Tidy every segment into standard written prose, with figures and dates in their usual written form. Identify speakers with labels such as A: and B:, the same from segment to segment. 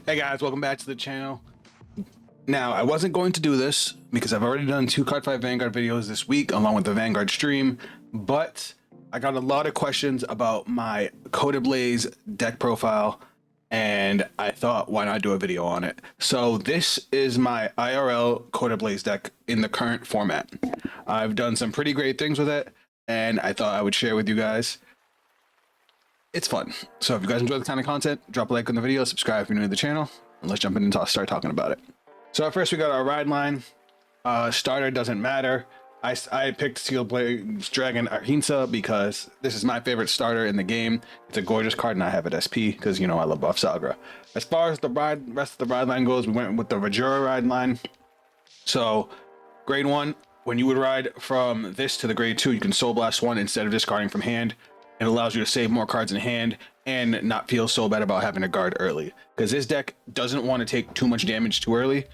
A: Hey guys, welcome back to the channel. Now, I wasn't going to do this because I've already done 2 Cardfight Vanguard videos this week along with the Vanguard stream, but I got a lot of questions about my Kotihblaze deck profile and I thought, why not do a video on it? So this is my IRL Kotihblaze deck in the current format. I've done some pretty great things with it and I thought I would share with you guys. It's fun. So if you guys enjoy the kind of content, drop a like on the video, subscribe if you're new to the channel, and let's jump in and start talking about it. So at first we got our ride line. Starter doesn't matter. I picked Kotihblaze Dragon Arhinsa because this is my favorite starter in the game. It's a gorgeous card and I have it SP because, you know, I love buff Sagra. As far as the rest of the ride line goes, we went with the Vajura ride line. So grade 1, when you would ride from this to the grade 2, you can Soul Blast 1 instead of discarding from hand. It allows you to save more cards in hand and not feel so bad about having to guard early, because this deck doesn't want to take too much damage too early.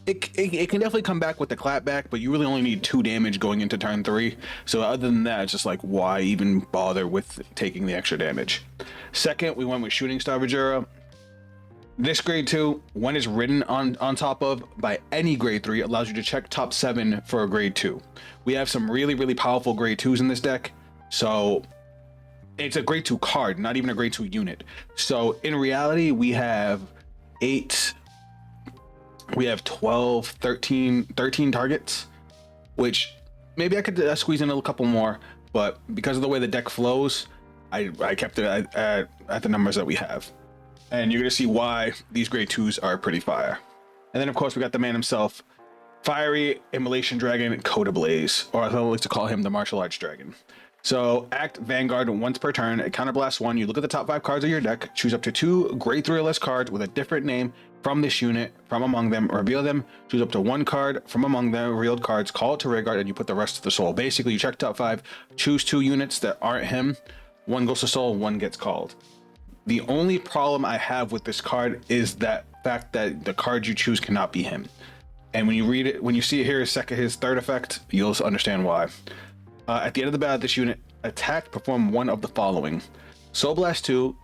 A: It can definitely come back with the clapback, but you really only need 2 damage going into turn 3. So other than that, it's just like, why even bother with taking the extra damage? Second, we went with Shooting Star Vajura. This grade 2, when it's written on top of by any grade 3, allows you to check top 7 for a grade 2. We have some really powerful grade 2s in this deck, so it's a grade 2 card, not even a grade 2 unit. So in reality, we have 12, 13 targets, which maybe I could squeeze in a couple more, but because of the way the deck flows, I kept it at the numbers that we have. And you're gonna see why these grade 2s are pretty fire. And then of course we got the man himself, Fiery Immolation Dragon Kotihblaze, or as I like to call him, the Martial Arts Dragon. So act Vanguard once per turn, it counterblasts 1. You look at the top 5 cards of your deck, choose up to 2 grade 3 or less cards with a different name from this unit from among them, reveal them, choose up to 1 card from among the revealed cards, call it to rearguard, and you put the rest to the soul. Basically, you check top 5, choose 2 units that aren't him, 1 goes to soul, 1 gets called. The only problem I have with this card is that fact that the card you choose cannot be him. And when you read it, when you see it here, his third effect, you'll understand why. At the end of the battle, this unit attacked, perform one of the following: Soul Blast 2.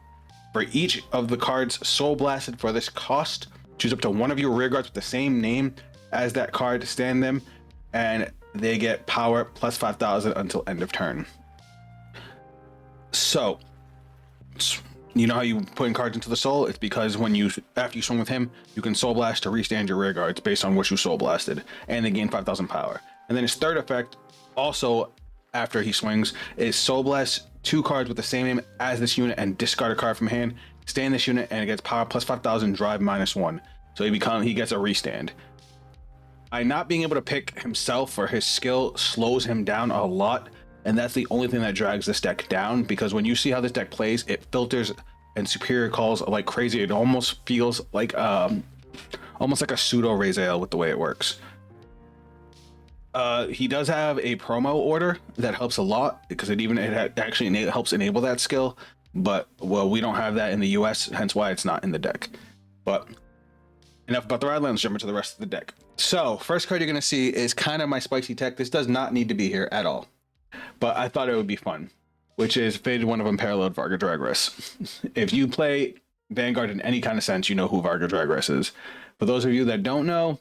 A: For each of the cards Soul Blasted for this cost, choose up to 1 of your rear guards with the same name as that card to stand them, and they get power plus 5,000 until end of turn. So, you know how you put in cards into the soul? It's because after you swing with him, you can Soul Blast to restand your rear guards based on what you Soul Blasted, and they gain 5,000 power. And then his third effect, also after he swings, is Soul Blast 2 cards with the same name as this unit and discard a card from hand, stay in this unit, and it gets power plus 5,000, drive -1. So he gets a restand. By not being able to pick himself or his skill slows him down a lot, and that's the only thing that drags this deck down, because when you see how this deck plays, it filters and superior calls like crazy. It almost feels like almost like a pseudo Raziel with the way it works. He does have a promo order that helps a lot, because it actually helps enable that skill, but well, we don't have that in the US, hence why it's not in the deck. But enough about the ride line, let's jump into the rest of the deck. So first card you're going to see is kind of my spicy tech. This does not need to be here at all, but I thought it would be fun, which is Faded One of Unparalleled Varga Dragras. If you play Vanguard in any kind of sense, you know who Varga Dragras is. For those of you that don't know,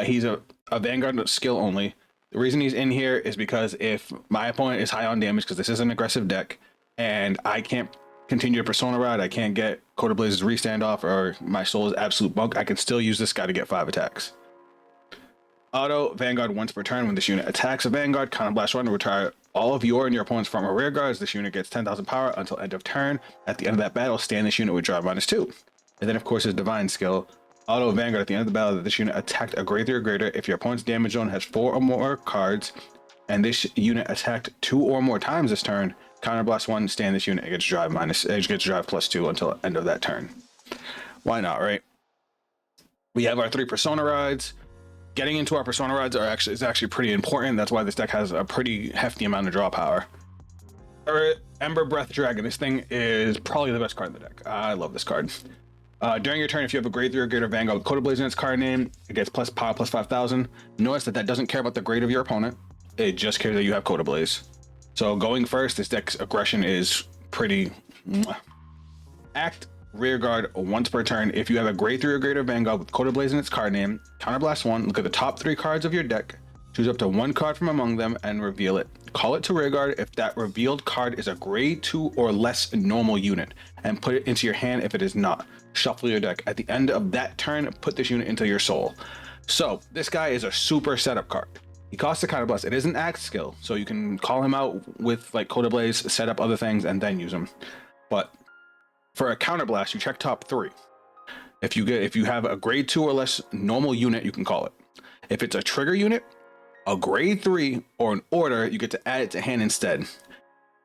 A: he's a Vanguard skill only. The reason he's in here is because if my opponent is high on damage, because this is an aggressive deck, and I can't continue to Persona Ride, I can't get Kotihblaze's restand off, or my soul is absolute bunk, I can still use this guy to get 5 attacks. Auto Vanguard once per turn. When this unit attacks a Vanguard, counterblast 1, retire all of your and your opponent's from a rear guards. This unit gets 10,000 power until end of turn. At the end of that battle, stand this unit with drive -2. And then of course his divine skill. Auto Vanguard, at the end of the battle, that this unit attacked a grade 3 or greater if your opponent's damage zone has 4 or more cards, and this unit attacked 2 or more times this turn, counterblast 1, stand this unit, it gets drive +2 until end of that turn. Why not, right? We have our 3 Persona rides. Getting into our Persona rides is actually pretty important. That's why this deck has a pretty hefty amount of draw power. Ember Breath Dragon. This thing is probably the best card in the deck. I love this card. During your turn, if you have a grade 3 or greater Vanguard with Kotihblaze in its card name, it gets plus power plus 5,000. Notice that doesn't care about the grade of your opponent. It just cares that you have Kotihblaze. So going first, this deck's aggression is pretty... Act rear guard once per turn. If you have a grade 3 or greater Vanguard with Kotihblaze in its card name, counterblast 1, look at the top 3 cards of your deck, choose up to 1 card from among them and reveal it. Call it to rear guard if that revealed card is a grade 2 or less normal unit, and put it into your hand if it is not. Shuffle your deck. At the end of that turn, put this unit into your soul. So this guy is a super setup card. He costs a counterblast. It is an axe skill, so you can call him out with like Kotihblaze, set up other things, and then use him. But for a counterblast, you check top 3. If you have a grade 2 or less normal unit, you can call it. If it's a trigger unit, a grade 3, or an order, you get to add it to hand instead.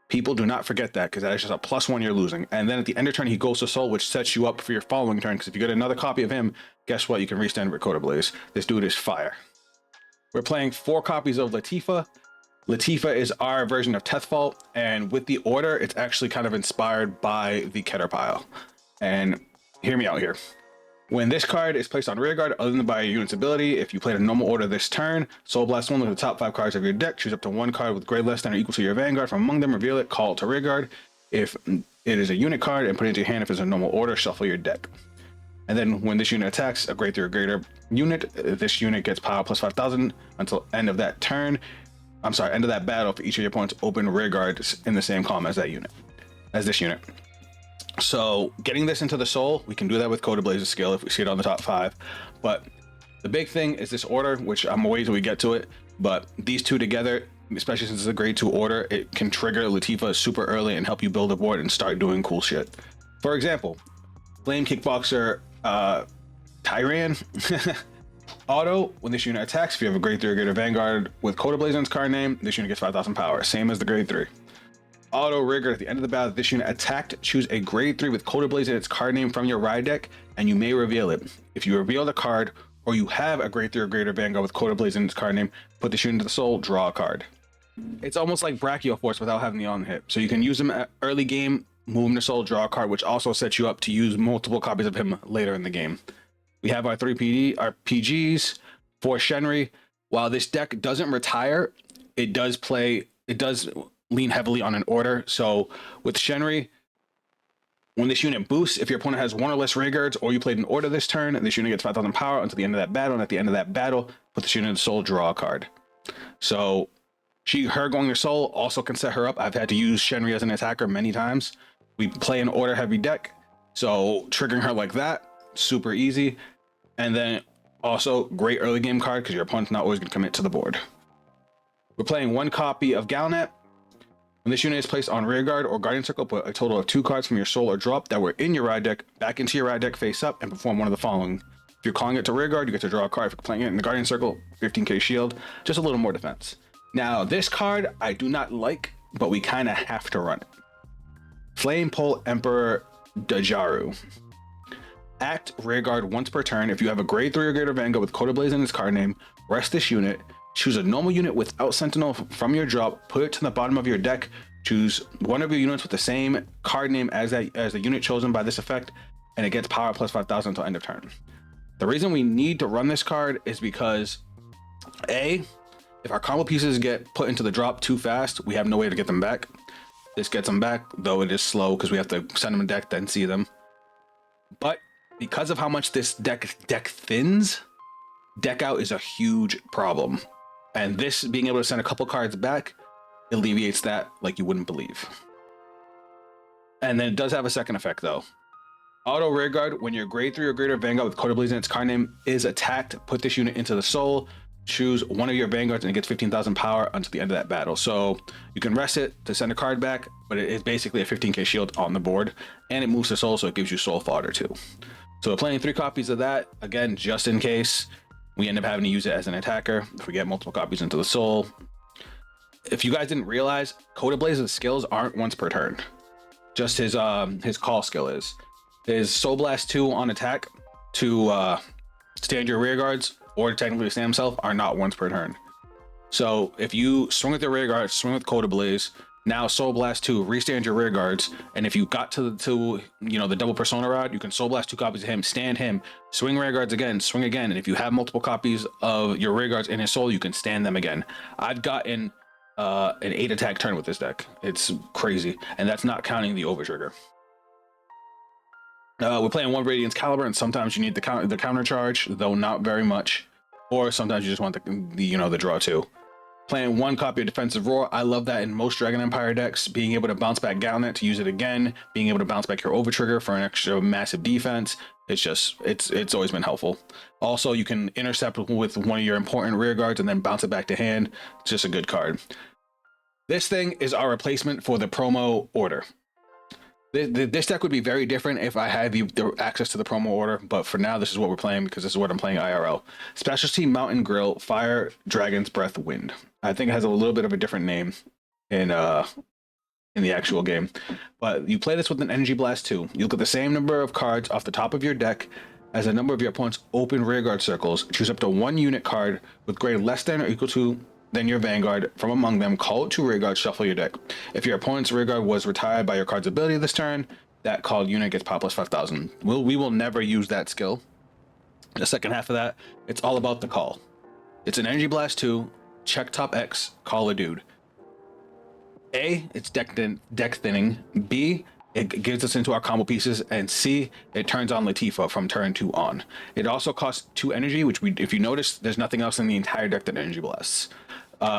A: People do not forget that, because that is just a +1 you're losing. And then at the end of turn, he goes to soul, which sets you up for your following turn, because if you get another copy of him, guess what? You can restand with Kotihblaze. This dude is fire. We're playing 4 copies of Latifah. Latifah is our version of Tethfalt, and with the order, it's actually kind of inspired by the Keter pile. And hear me out here. When this card is placed on rear guard, other than by a unit's ability, if you played a normal order this turn, Soul Blast 1, look at the top 5 cards of your deck, choose up to 1 card with grade less than or equal to your Vanguard from among them, reveal it, call it to rear guard. If it is a unit card, and put it into your hand. If it's a normal order, shuffle your deck. And then when this unit attacks a grade 3 or greater unit, this unit gets power plus 5,000 until end of that turn. I'm sorry, end of that battle for each of your opponents open rear guards in the same column as that unit, as this unit. So getting this into the soul, we can do that with Kotihblaze's skill if we see it on the top 5. But the big thing is this order, which I'm gonna wait till we get to it. But these two together, especially since it's a grade 2 order, it can trigger Latifah super early and help you build a board and start doing cool shit. For example, Flame Kickboxer Tyran auto, when this unit attacks, if you have a grade 3 or greater Vanguard with Kotihblaze in its card name, this unit gets 5,000 power, same as the grade 3. Auto rigger, at the end of the battle, this unit attacked, choose a grade 3 with Kotihblaze in its card name from your ride deck, and you may reveal it. If you reveal the card, or you have a grade 3 or greater Vanguard with Kotihblaze in its card name, put this unit into the soul, draw a card. It's almost like Brachio Force without having the on hit. So you can use him at early game, move him to soul, draw a card, which also sets you up to use multiple copies of him later in the game. We have our 3 PGs for Shenri. While this deck doesn't retire, it does lean heavily on an order. So with Shenri, when this unit boosts, if your opponent has 1 or less rear guards, or you played an order this turn, this unit gets 5,000 power until the end of that battle. And at the end of that battle, put this unit in soul, draw a card. So her going to soul also can set her up. I've had to use Shenri as an attacker many times. We play an order heavy deck, so triggering her like that, super easy. And then also great early game card because your opponent's not always going to commit to the board. We're playing 1 copy of Galnet. When this unit is placed on rear guard or guardian circle, put a total of 2 cards from your soul or drop that were in your ride deck back into your ride deck face up and perform one of the following. If you're calling it to rear guard, you get to draw a card. If you're playing it in the guardian circle, 15k shield, just a little more defense. Now this card I do not like, but we kind of have to run it. Flame Pole Emperor Dajaru. Act rear guard once per turn. If you have a grade 3 or greater Vanguard with Kotihblaze in its card name, rest this unit. Choose a normal unit without Sentinel from your drop, put it to the bottom of your deck, choose one of your units with the same card name as the unit chosen by this effect, and it gets power plus 5,000 until end of turn. The reason we need to run this card is because A, if our combo pieces get put into the drop too fast, we have no way to get them back. This gets them back, though it is slow because we have to send them a deck, then see them. But because of how much this deck thins, deck out is a huge problem. And this being able to send a couple cards back alleviates that like you wouldn't believe. And then it does have a second effect though. Auto rear guard, when your grade 3 or greater Vanguard with Kotihblaze in its card name is attacked, put this unit into the soul, choose one of your Vanguards and it gets 15,000 power until the end of that battle. So you can rest it to send a card back, but it is basically a 15k shield on the board, and it moves to soul, so it gives you soul fodder too. So we're playing 3 copies of that, again, just in case we end up having to use it as an attacker if we get multiple copies into the soul. If you guys didn't realize, Kotihblaze's skills aren't once per turn. Just his call skill is. His Soul Blast 2 on attack to stand your rear guards, or technically stand himself, are not once per turn. So if you swing with the rear guards, swing with Kotihblaze, now Soul Blast 2, restand your rear guards, and if you got to the double persona rod, you can Soul Blast 2 copies of him, stand him, swing rear guards again, swing again, and if you have multiple copies of your rear guards in his soul, you can stand them again. I've gotten an 8 attack turn with this deck. It's crazy, and that's not counting the over trigger. We're playing one Radiance Caliber, and sometimes you need the counter charge, though not very much, or sometimes you just want the draw too. Playing one copy of Defensive Roar, I love that in most Dragon Empire decks. Being able to bounce back Galnet to use it again, being able to bounce back your Overtrigger for an extra massive defense. It's always been helpful. Also, you can intercept with one of your important rear guards and then bounce it back to hand. It's just a good card. This thing is our replacement for the promo order. This deck would be very different if I had the access to the promo order, but for now, this is what we're playing because this is what I'm playing IRL. Specialty Mountain Grill, Fire, Dragon's Breath, Wind. I think it has a little bit of a different name in the actual game. But you play this with an Energy Blast 2. You'll get the same number of cards off the top of your deck as a number of your opponent's open rearguard circles. Choose up to one unit card with grade less than or equal to than your Vanguard from among them. Call it to rearguard, shuffle your deck. If your opponent's rearguard was retired by your card's ability this turn, that called unit gets power plus 5,000. We will never use that skill. The second half of that, it's all about the call. It's an Energy Blast 2, check top X, call a dude. A, it's deck thinning. B, it gives us into our combo pieces. And C, it turns on Latifah from turn 2 on. It also costs 2 energy, which if you notice, there's nothing else in the entire deck that Energy Blasts.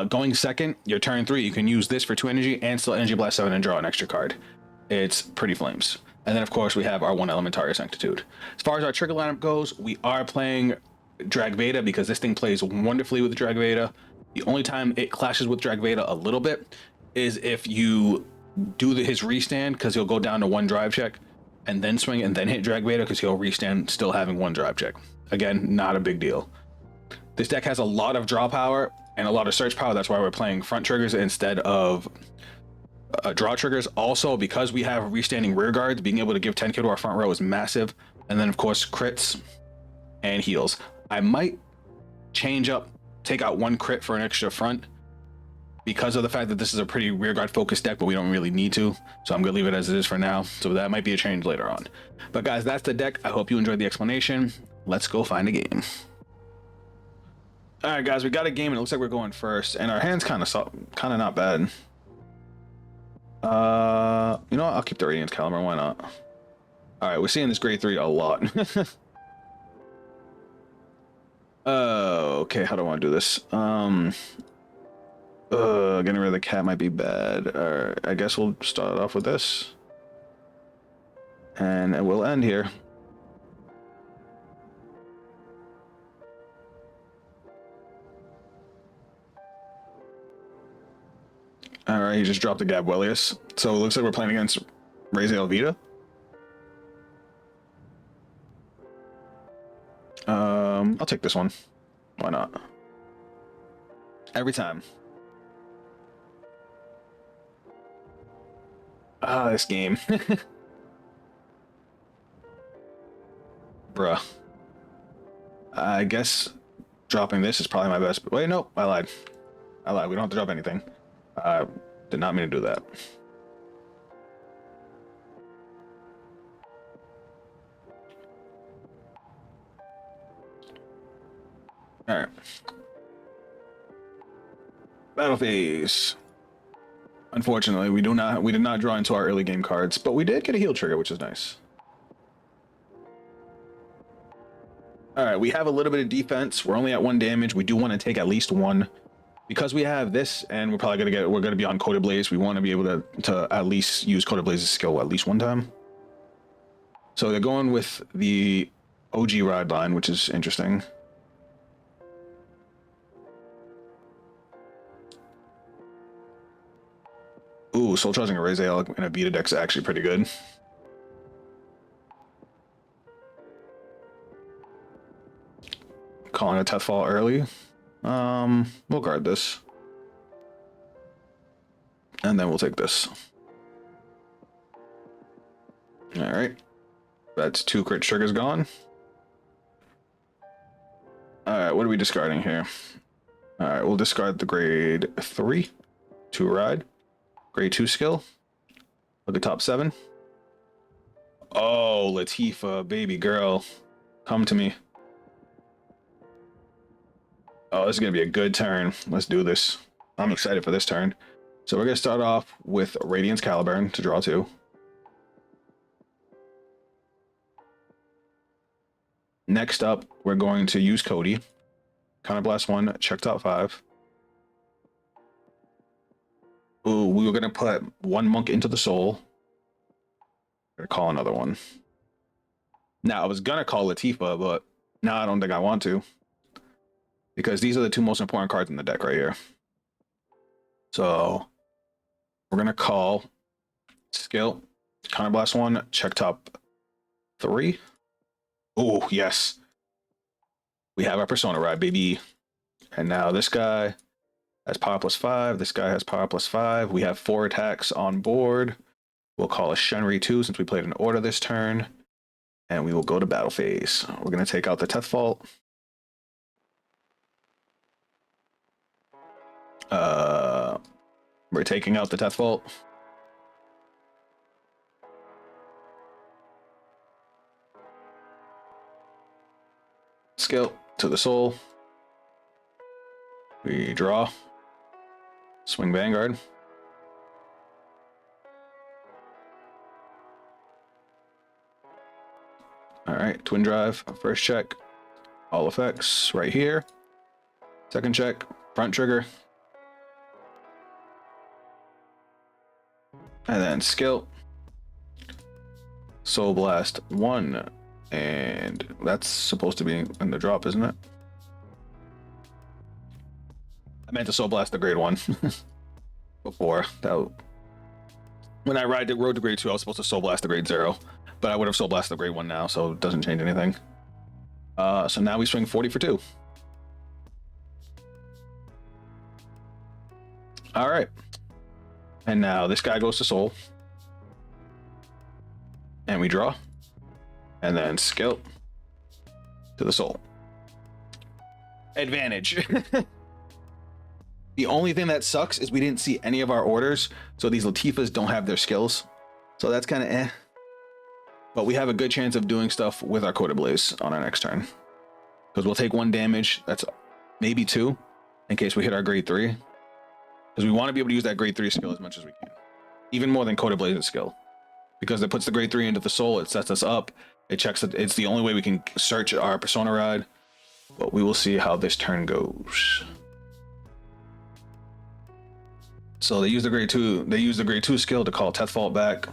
A: Going second, your turn 3, you can use this for 2 energy and still Energy Blast 7 and draw an extra card. It's pretty flames. And then, of course, we have our 1 Elementary Sanctitude. As far as our trigger lineup goes, we are playing Drag Veda because this thing plays wonderfully with Drag Veda. The only time it clashes with Drag Veda a little bit is if you do his restand, because he'll go down to 1 drive check and then swing and then hit Drag Veda because he'll restand still having 1 drive check. Again, not a big deal. This deck has a lot of draw power and a lot of search power. That's why we're playing front triggers instead of draw triggers. Also, because we have restanding rear guards, being able to give 10k to our front row is massive. And then, of course, crits and heals. I might change up, take out 1 crit for an extra front because of the fact that this is a pretty rearguard focused deck, but we don't really need to. So I'm gonna leave it as it is for now. So that might be a change later on. But guys, that's the deck. I hope you enjoyed the explanation. Let's go find a game. All right, guys, we got a game and it looks like we're going first, and our hand's kind of not bad. You know what? I'll keep the Radiance Caliber. Why not? All right, we're seeing this grade 3 a lot. Okay, how do I want to do this? Getting rid of the cat might be bad. Alright, I guess we'll start off with this. And it will end here. Alright, he just dropped the Gabwelius. So it looks like we're playing against Raziel Vita. I'll take this one. Why not? Every time. This game. Bruh. I guess dropping this is probably my best. Wait, no, I lied. We don't have to drop anything. Did not mean to do that. All right. Battle phase. Unfortunately, we did not draw into our early game cards, but we did get a heal trigger, which is nice. All right, we have a little bit of defense. We're only at 1 damage. We do want to take at least 1. Because we have this, and we're gonna be on Kotihblaze. We want to be able to at least use Kotihblaze's skill at least 1 time. So they're going with the OG ride line, which is interesting. Ooh, Soul Charging a Raziel in a Vita deck's actually pretty good. Calling a Tethfall early. We'll guard this. And then we'll take this. Alright. That's 2 crit triggers gone. Alright, what are we discarding here? Alright, we'll discard the grade 3 to ride. Grade 2 skill. Look at top 7. Oh, Latifah, baby girl. Come to me. Oh, this is going to be a good turn. Let's do this. I'm excited for this turn. So we're going to start off with Radiance Caliburn to draw 2. Next up, we're going to use Cody. Counterblast 1, check top 5. Ooh, we were gonna put 1 monk into the soul. Gonna call another one. Now I was gonna call Latifa, but now I don't think I want to. Because these are the 2 most important cards in the deck right here. So we're gonna call skill, counterblast 1, check top 3. Oh, yes. We have our Persona Ride, baby. And now this guy has power +5. This guy has power +5. We have 4 attacks on board. We'll call a Shenri 2 since we played an order this turn. And we will go to battle phase. We're going to take out the Teth Fault. We're taking out the Teth Fault. Skill to the soul. We draw. Swing Vanguard. All right, Twin Drive. First check. All effects right here. Second check. Front trigger. And then skill. Soul Blast 1. And that's supposed to be in the drop, isn't it? I meant to Soul Blast the grade 1 before. When I rode to grade 2, I was supposed to Soul Blast the grade 0. But I would have Soul Blast the grade 1 now, so it doesn't change anything. So now we swing 40 for 2. All right. And now this guy goes to soul. And we draw. And then skill to the soul. Advantage. The only thing that sucks is we didn't see any of our orders. So these Latifas don't have their skills. So that's kind of eh. But we have a good chance of doing stuff with our Kotihblaze on our next turn. Because we'll take 1 damage. That's maybe 2 in case we hit our grade 3. Because we want to be able to use that grade 3 skill as much as we can. Even more than Kotihblaze's skill. Because it puts the grade 3 into the soul. It sets us up. It checks that it's the only way we can search our Persona Ride. But we will see how this turn goes. So they use the grade 2. They use the grade 2 skill to call Teth Fault back.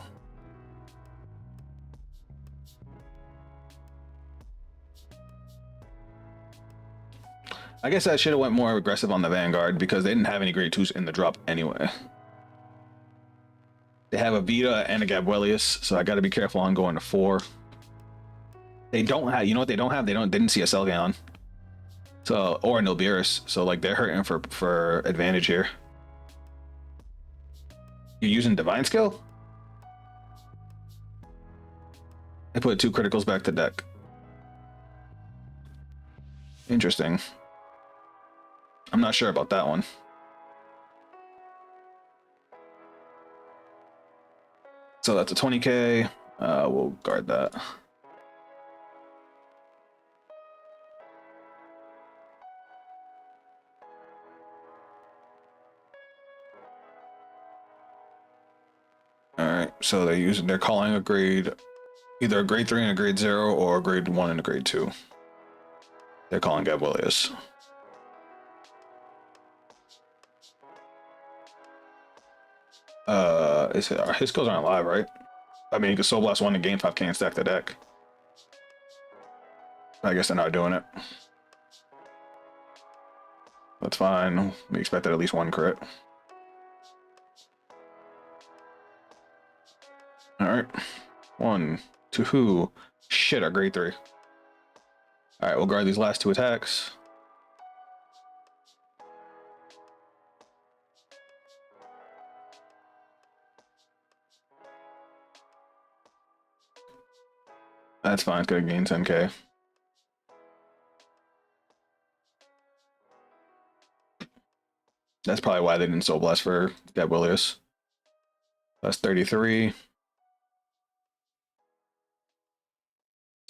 A: I guess I should have went more aggressive on the Vanguard because they didn't have any grade 2s in the drop anyway. They have a Vita and a Gabuelius, so I got to be careful on going to 4. They don't have, you know what they don't have? They didn't see a Selgaon. So, or a Nilbeerus. So like they're hurting for advantage here. You're using Divine Skill? I put 2 criticals back to deck. Interesting. I'm not sure about that one. So that's a 20k. We'll guard that. All right, so they're calling a grade, either a grade 3 and a grade 0 or a grade 1 and a grade 2. They're calling Gabuelius. His skills aren't live, right? I mean, you can Soul Blast 1 and gain 5k and stack the deck. I guess they're not doing it. That's fine. We expected at least 1 crit. Alright. 1, 2. Shit, our grade 3. Alright, we'll guard these last 2 attacks. That's fine, it's gonna gain 10k. That's probably why they didn't Soul Blast for Gabuelius. That's 33.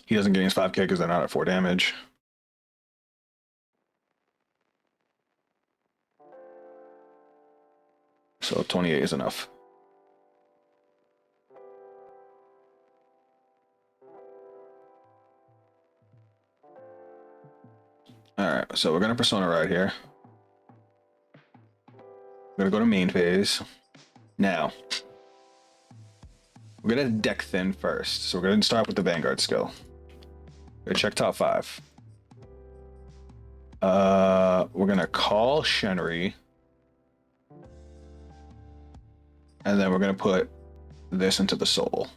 A: He doesn't gain his 5k because they're not at 4 damage. So 28 is enough. All right, so we're gonna persona right here. We're gonna go to main phase. Now, we're gonna deck thin first. So we're gonna start with the Vanguard skill. We're gonna check top 5. We're gonna call Shenry. And then we're gonna put this into the soul.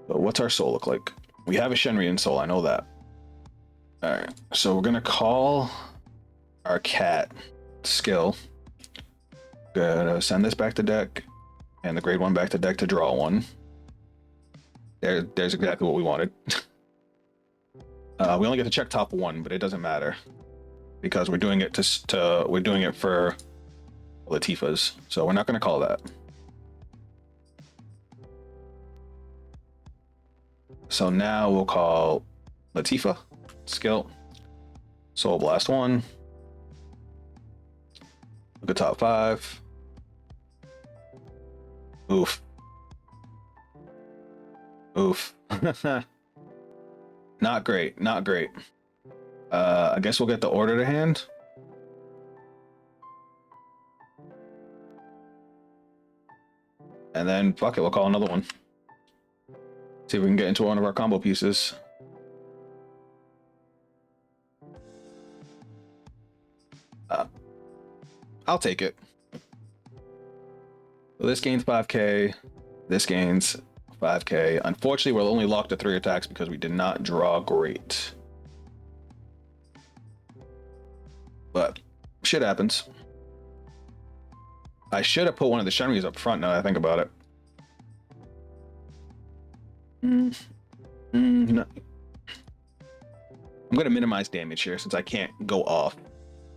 A: But what's our soul look like? We have a Shenry in soul, I know that. Alright, so we're gonna call our cat skill. Gonna send this back to deck, and the grade 1 back to deck to draw 1. There's exactly what we wanted. We only get to check top 1, but it doesn't matter because we're doing it we're doing it for Latifah's, so we're not going to call that. So now we'll call Latifah skill Soul Blast 1. Look at top 5. Oof. Oof. Not great, not great. I guess we'll get the order to hand. And then, fuck it, we'll call another one. See if we can get into one of our combo pieces. I'll take it. So this gains 5k. This gains 5k. Unfortunately, we're only locked to 3 attacks because we did not draw great. But shit happens. I should have put one of the Shenrys up front now that I think about it. No. I'm going to minimize damage here since I can't go off.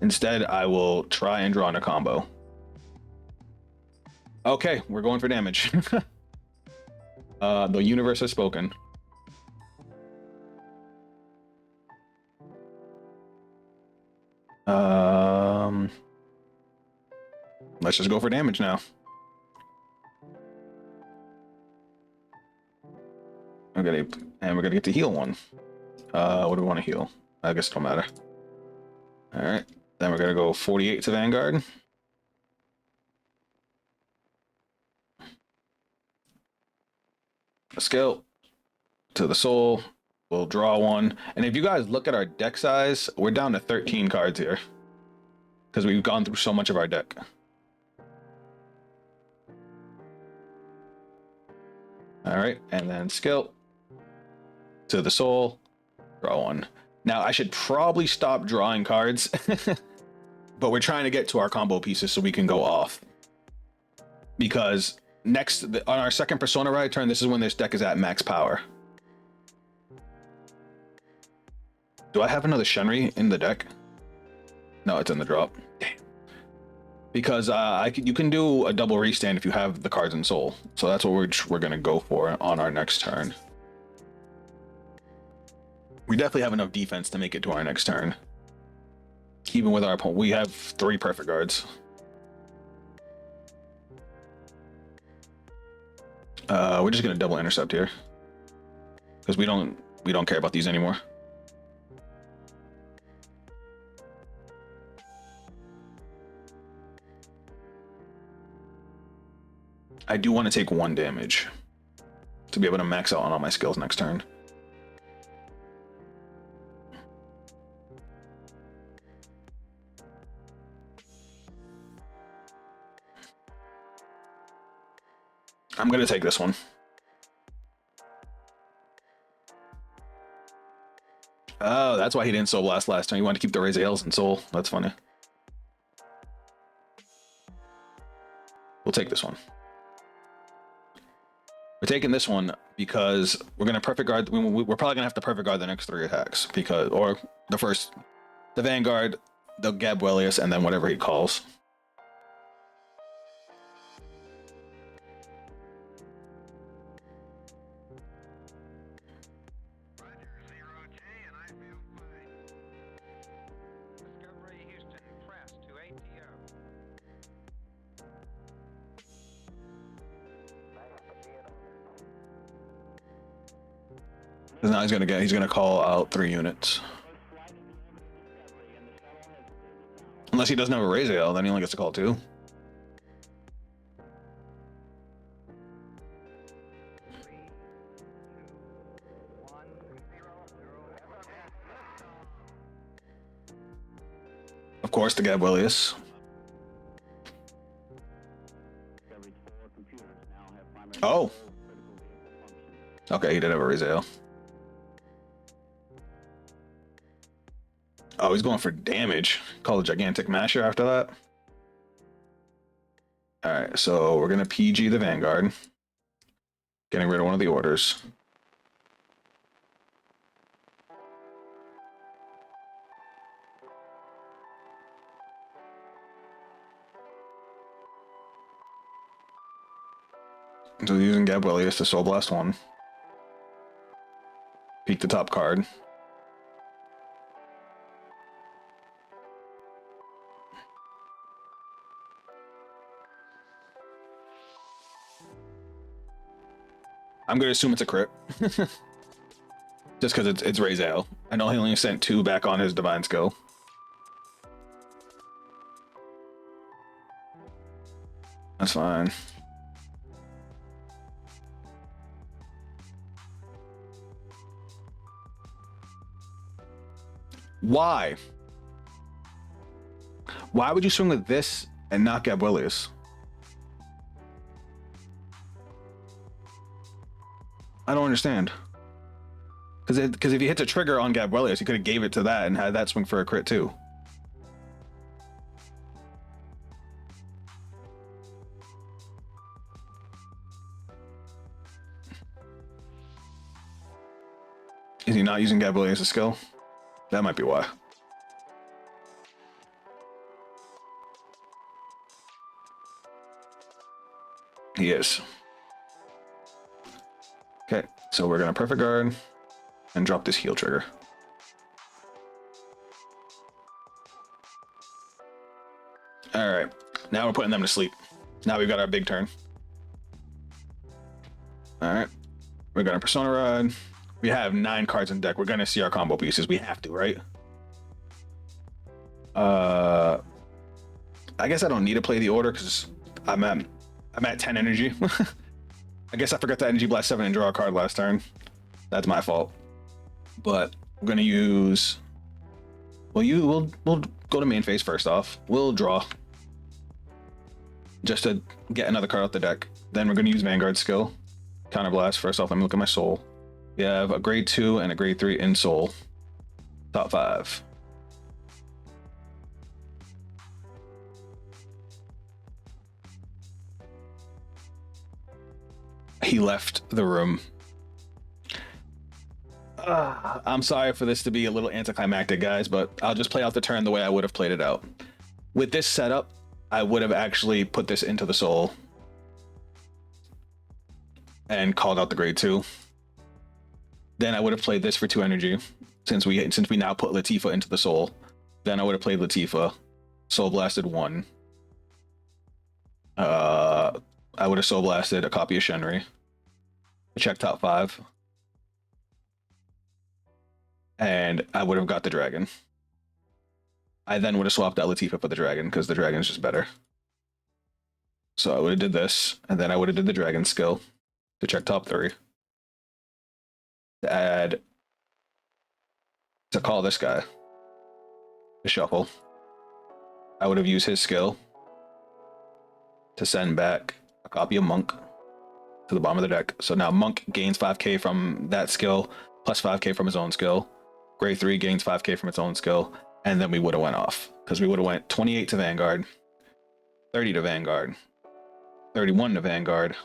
A: Instead, I will try and draw in a combo. Okay, we're going for damage. The universe has spoken. Let's just go for damage now. Okay, and we're gonna get to heal 1. What do we want to heal? I guess it don't matter. All right, then we're gonna go 48 to Vanguard. A skill to the soul. We'll draw 1. And if you guys look at our deck size, we're down to 13 cards here because we've gone through so much of our deck. All right, and then skill to the soul, draw 1. Now I should probably stop drawing cards, but we're trying to get to our combo pieces so we can go off. Because next on our second persona ride turn, this is when this deck is at max power. Do I have another Shenry in the deck? No, it's in the drop. Damn. Because you can do a double restand if you have the cards in soul. So that's what we're gonna go for on our next turn. We definitely have enough defense to make it to our next turn. Even with our opponent, we have 3 perfect guards. We're just gonna double intercept here because we don't care about these anymore. I do want to take 1 damage to be able to max out on all my skills next turn. I'm gonna take this one. Oh, that's why he didn't Soul Blast last time. He wanted to keep the Razales in Soul. That's funny. We'll take this one. We're taking this one because we're gonna perfect guard. We're probably gonna have to perfect guard the next 3 attacks or the Vanguard, the Gabuelius, and then whatever he calls. Because now he's gonna call out 3 units. Unless he doesn't have a raise ale, then he only gets to call 2. Of course, the Gabrielius. Oh. Okay, he did have a raise ale. Oh, he's going for damage. Call a gigantic masher after that. All right, so we're gonna PG the Vanguard, getting rid of one of the orders. So using Gabrielius to Soul Blast 1. Peek the top card. I'm gonna assume it's a crit. Just because it's Raise Ale. I know he only sent 2 back on his Divine Skill. That's fine. Why? Why would you swing with this and not Gabrielius? I don't understand. Because if he hits a trigger on Gabrielius, he could have gave it to that and had that swing for a crit too. Is he not using Gabrielius' skill? That might be why. He is. Okay, so we're gonna Perfect Guard and drop this heal trigger. All right, now we're putting them to sleep. Now we've got our big turn. All right, we're gonna Persona Rod. We have 9 cards in deck. We're gonna see our combo pieces. We have to, right? I guess I don't need to play the order because I'm at 10 energy. I guess I forgot to Energy Blast 7 and draw a card last turn. That's my fault. But we're gonna use. We'll go to main phase first off. We'll draw just to get another card out the deck. Then we're gonna use Vanguard skill, Counterblast. First off, let me look at my soul. We have a grade 2 and a grade 3 in soul. Top 5. He left the room. I'm sorry for this to be a little anticlimactic, guys, but I'll just play out the turn the way I would have played it out. With this setup, I would have actually put this into the soul and called out the grade 2. Then I would have played this for 2 energy, since we now put Latifah into the soul. Then I would have played Latifah, soul blasted 1. I would have soul blasted a copy of Shenri. Check top 5. And I would have got the dragon. I then would have swapped out Latifah for the dragon because the dragon is just better. So I would have did this, and then I would have did the dragon skill to check top 3. To add, to call this guy, to shuffle. I would have used his skill to send back a copy of Monk to the bottom of the deck. So now Monk gains 5k from that skill, plus 5k from his own skill. Grade 3 gains 5k from its own skill, and then we would have went off because we would have went 28 to Vanguard, 30 to Vanguard, 31 to Vanguard,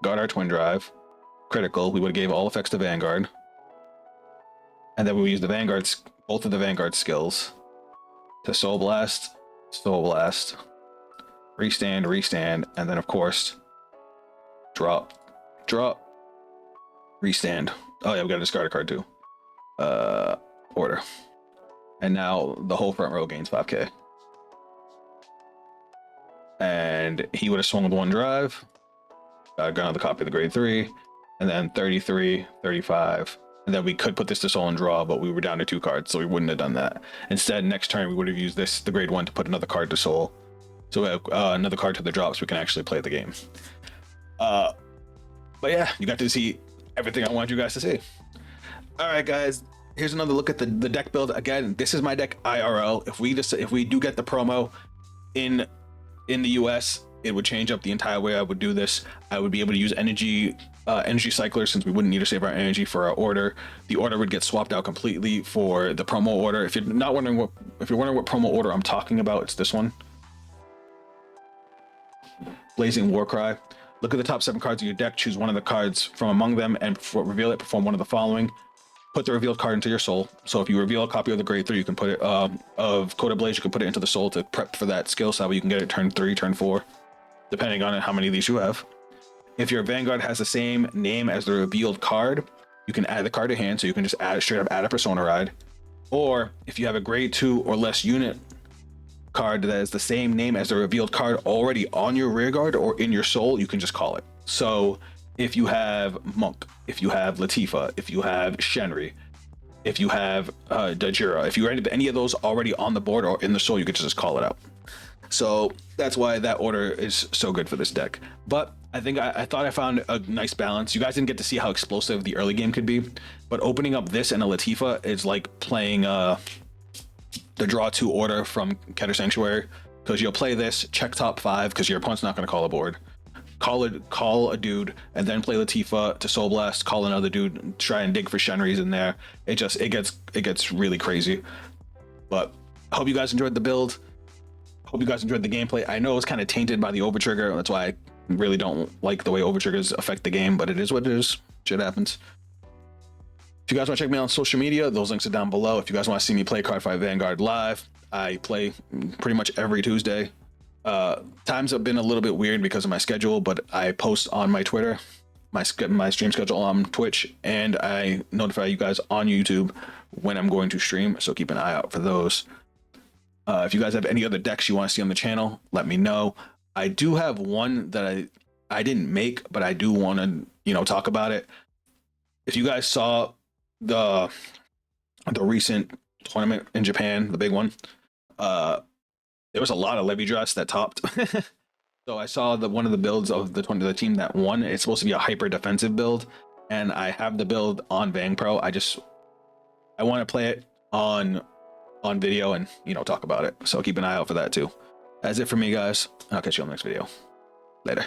A: got our twin drive, critical. We would have gave all effects to Vanguard, and then we would use the Vanguard's, both of the Vanguard skills to Soul Blast, restand, and then of course drop, restand. Oh yeah, we gotta discard a card too. Order. And now the whole front row gains 5k. And he would have swung with 1 drive, got another copy of the grade 3, and then 33, 35, and then we could put this to soul and draw, but we were down to 2 cards, so we wouldn't have done that. Instead, next turn we would have used this, the grade 1, to put another card to soul, so we have another card to the drop, so we can actually play the game. But yeah, you got to see everything I wanted you guys to see. All right, guys, here's another look at the deck build. Again, this is my deck IRL. If we do get the promo in the US, it would change up the entire way I would do this. I would be able to use energy cyclers, since we wouldn't need to save our energy for our order. The order would get swapped out completely for the promo order. If you're wondering what promo order I'm talking about, it's this one. Blazing Warcry. Look at the top 7 cards of your deck, choose one of the cards from among them, and reveal it, perform one of the following. Put the revealed card into your soul. So if you reveal a copy of the grade 3, you can put it of Kotihblaze, you can put it into the soul to prep for that skill so you can get it turn 3, turn 4, depending on how many of these you have. If your Vanguard has the same name as the revealed card, you can add the card to hand, so you can just straight up add a Persona Ride. Or if you have a grade 2 or less unit card that is the same name as the revealed card already on your rear guard or in your soul, you can just call it. So if you have Monk, if you have Latifah, if you have Shenri, if you have Dajira, if you have any of those already on the board or in the soul, you could just call it out. So that's why that order is so good for this deck. But I think I thought I found a nice balance. You guys didn't get to see how explosive the early game could be, but opening up this and a Latifah is like playing the draw 2 order from Keter Sanctuary, because you'll play this, check top 5 because your opponent's not going to call a board, call a dude, and then play Latifah to Soul Blast, call another dude, try and dig for Shenri's in there. It gets really crazy. But I hope you guys enjoyed the build. Hope you guys enjoyed the gameplay. I know it was kind of tainted by the overtrigger. That's why I really don't like the way overtriggers affect the game, but it is what it is. Shit happens. If you guys want to check me out on social media, those links are down below. If you guys want to see me play Cardfight Vanguard live, I play pretty much every Tuesday. Times have been a little bit weird because of my schedule, but I post on my Twitter, my stream schedule on Twitch, and I notify you guys on YouTube when I'm going to stream, so keep an eye out for those. If you guys have any other decks you want to see on the channel, let me know. I do have one that I didn't make, but I do want to, talk about it. If you guys saw the recent tournament in Japan, the big one, there was a lot of Levy Dress that topped. So I saw one of the builds of the team that won. It's supposed to be a hyper defensive build, and I have the build on Vang Pro. I want to play it on video and talk about it. So keep an eye out for that too. That's it for me, guys. I'll catch you on the next video. Later.